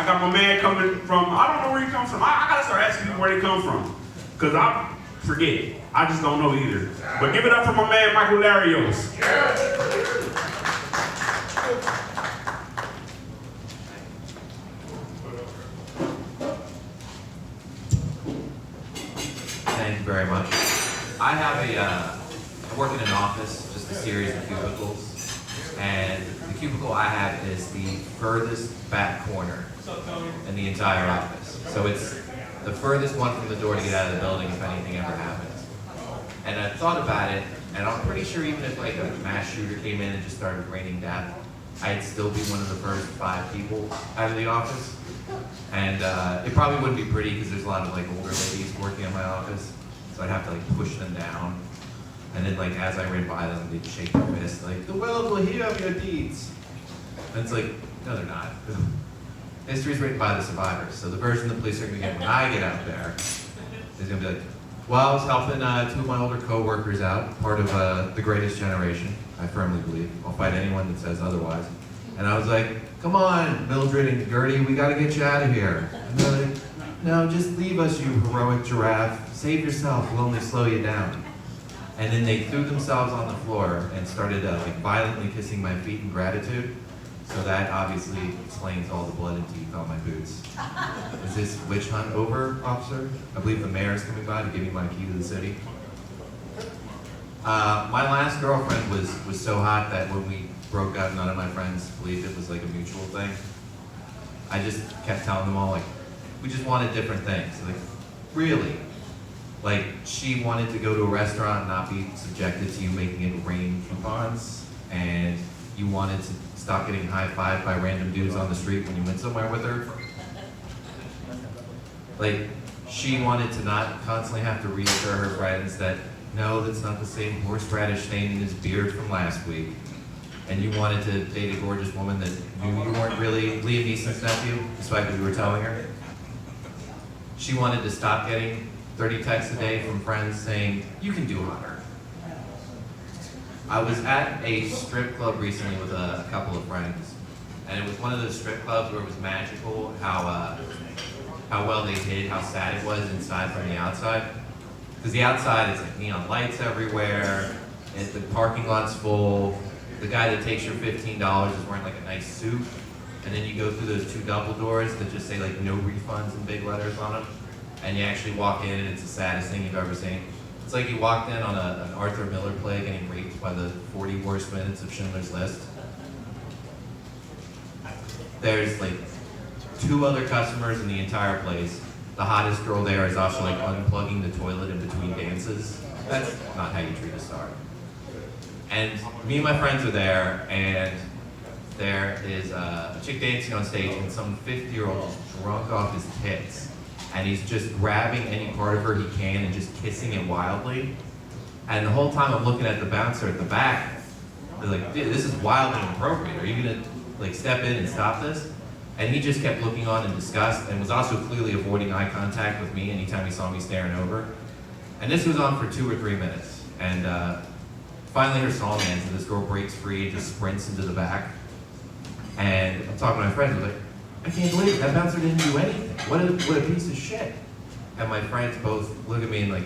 I got my man coming from, I don't know where he comes from. I gotta start asking people where they come from. Because I forget. I just don't know either. But give it up for my man, Michael Larios. Thank you very much. I have I work in an office, just a series of cubicles, and the cubicle I have is the furthest back corner in the entire office. So it's the furthest one from the door to get out of the building if anything ever happens. And I thought about it, and I'm pretty sure even if like a mass shooter came in and just started raining death, I'd still be one of the first 5 people out of the office. And it probably wouldn't be pretty because there's a lot of like older ladies working in my office, so I'd have to like push them down. And then like as I ran by them, they'd shake their fist like, "The world will hear of your deeds." And it's like, no, they're not. History's written by the survivors. So the version the police are gonna get when I get out there is gonna be like, well, I was helping 2 of my older co-workers out, part of the greatest generation, I firmly believe. I'll fight anyone that says otherwise. And I was like, come on, Mildred and Gertie, we gotta get you out of here. And they're like, no, just leave us, you heroic giraffe. Save yourself, we'll only slow you down. And then they threw themselves on the floor and started like violently kissing my feet in gratitude. So that obviously explains all the blood and teeth on my boots. Is this witch hunt over, officer? I believe the mayor's coming by to give me my key to the city. My last girlfriend was so hot that when we broke up, none of my friends believed it was like a mutual thing. I just kept telling them all like, we just wanted different things. Like, really? Like, she wanted to go to a restaurant and not be subjected to you making it rain coupons, and you wanted to stop getting high-fived by random dudes on the street when you went somewhere with her. Like, she wanted to not constantly have to reassure her friends that, no, that's not the same horseradish stain in his beard from last week. And you wanted to date a gorgeous woman that knew you weren't really Liam Neeson's nephew, despite what you were telling her. She wanted to stop getting 30 texts a day from friends saying, you can do hotter. I was at a strip club recently with a couple of friends, and it was one of those strip clubs where it was magical how well they did, how sad it was inside from the outside. Because the outside is like neon lights everywhere, and the parking lot's full. The guy that takes your $15 is wearing like a nice suit, and then you go through those 2 double doors that just say like no refunds in big letters on them, and you actually walk in and it's the saddest thing you've ever seen. It's like you walked in on an Arthur Miller play getting raped by the 40 worst minutes of Schindler's List. There's like 2 other customers in the entire place. The hottest girl there is also like unplugging the toilet in between dances. That's not how you treat a star. And me and my friends are there, and there is a chick dancing on stage, and some 50-year-old is drunk off his tits. And he's just grabbing any part of her he can and just kissing it wildly. And the whole time I'm looking at the bouncer at the back, they're like, dude, this is wildly inappropriate. Are you gonna like step in and stop this? And he just kept looking on in disgust and was also clearly avoiding eye contact with me anytime he saw me staring over. And this was on for 2 or 3 minutes. And finally her song ends and this girl breaks free and just sprints into the back. And I'm talking to my friends, I'm like, I can't believe it, that bouncer didn't do anything. What a piece of shit. And my friends both look at me and like,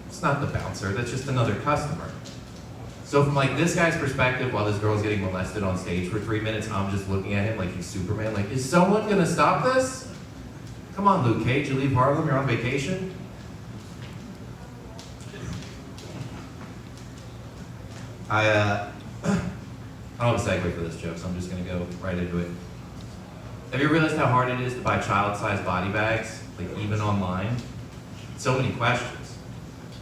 it's not the bouncer, that's just another customer. So from like this guy's perspective, while this girl's getting molested on stage for 3 minutes, I'm just looking at him like he's Superman, like, is someone gonna stop this? Come on, Luke Cage, you leave Harlem, you're on vacation? I don't have a segue for this joke, so I'm just gonna go right into it. Have you realized how hard it is to buy child-sized body bags, like even online? So many questions.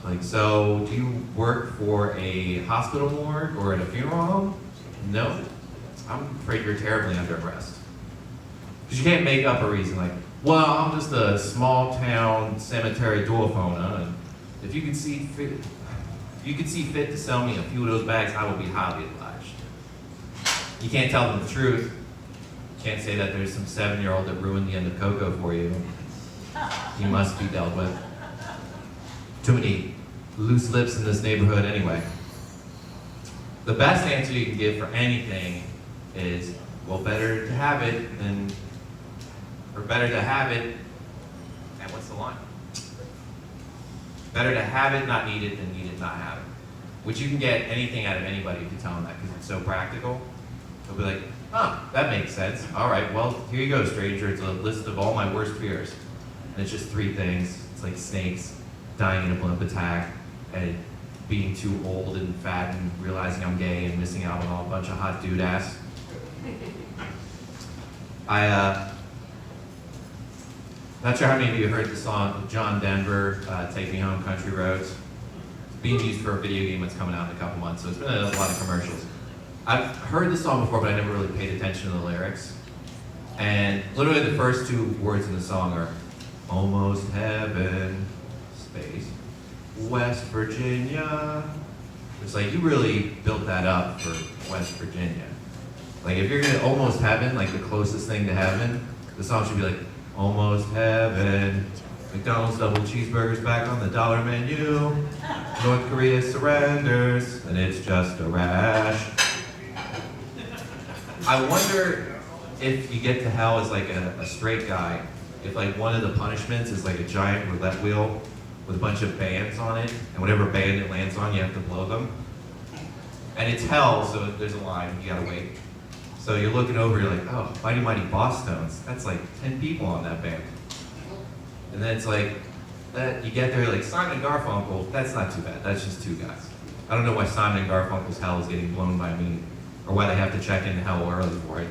Like, so do you work for a hospital morgue or at a funeral home? No. I'm afraid you're terribly underdressed. Because you can't make up a reason like, well, I'm just a small town cemetery dwarf owner, and if you could see fit to sell me a few of those bags, I would be highly obliged. You can't tell them the truth. Can't say that there's some 7-year-old that ruined the end of Coco for you. You must be dealt with. Too many loose lips in this neighborhood anyway. The best answer you can give for anything is, well, better to have it than better to have it, and what's the line? Better to have it, not need it, than need it, not have it. Which you can get anything out of anybody if you tell them that, because it's so practical. They'll be like, huh, that makes sense. All right, well, here you go, stranger. It's a list of all my worst fears. And it's just 3 things. It's like snakes, dying in a blimp attack, and being too old and fat and realizing I'm gay and missing out on a bunch of hot dude ass. Not sure how many of you heard the song John Denver, Take Me Home, Country Roads. It's being used for a video game that's coming out in a couple months, so it's been a lot of commercials. I've heard the song before, but I never really paid attention to the lyrics. And literally the first 2 words in the song are, almost heaven, space, West Virginia. It's like, you really built that up for West Virginia. Like, if you're gonna almost heaven, like the closest thing to heaven, the song should be like, almost heaven, McDonald's double cheeseburgers back on the dollar menu, North Korea surrenders, and it's just a rash. I wonder if you get to hell as like a straight guy, if like one of the punishments is like a giant roulette wheel with a bunch of bands on it, and whatever band it lands on, you have to blow them. And it's hell, so there's a line, you gotta wait. So you're looking over, you're like, oh, Mighty Mighty Boss Stones, that's like 10 people on that band. And then it's like, you get there, like Simon and Garfunkel, that's not too bad, that's just 2 guys. I don't know why Simon and Garfunkel's hell is getting blown by me, or why they have to check into hell early for it.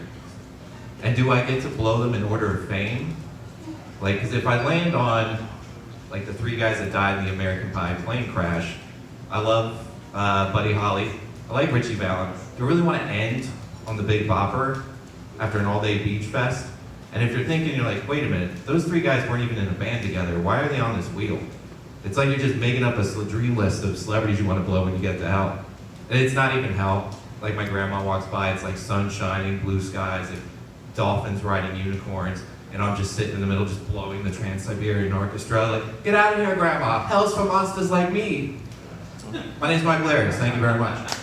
And do I get to blow them in order of fame? Like, because if I land on, like the 3 guys that died in the American Pie plane crash, I love Buddy Holly, I like Richie Valens. Do I really want to end on the Big Bopper after an all-day beach fest? And if you're thinking, you're like, wait a minute, those 3 guys weren't even in a band together, why are they on this wheel? It's like you're just making up a dream list of celebrities you want to blow when you get to hell. And it's not even hell. Like my grandma walks by, it's like sun shining, blue skies, and dolphins riding unicorns, and I'm just sitting in the middle just blowing the Trans-Siberian Orchestra, like, get out of here, Grandma, hell's for monsters like me. My name's Mike Larios, thank you very much.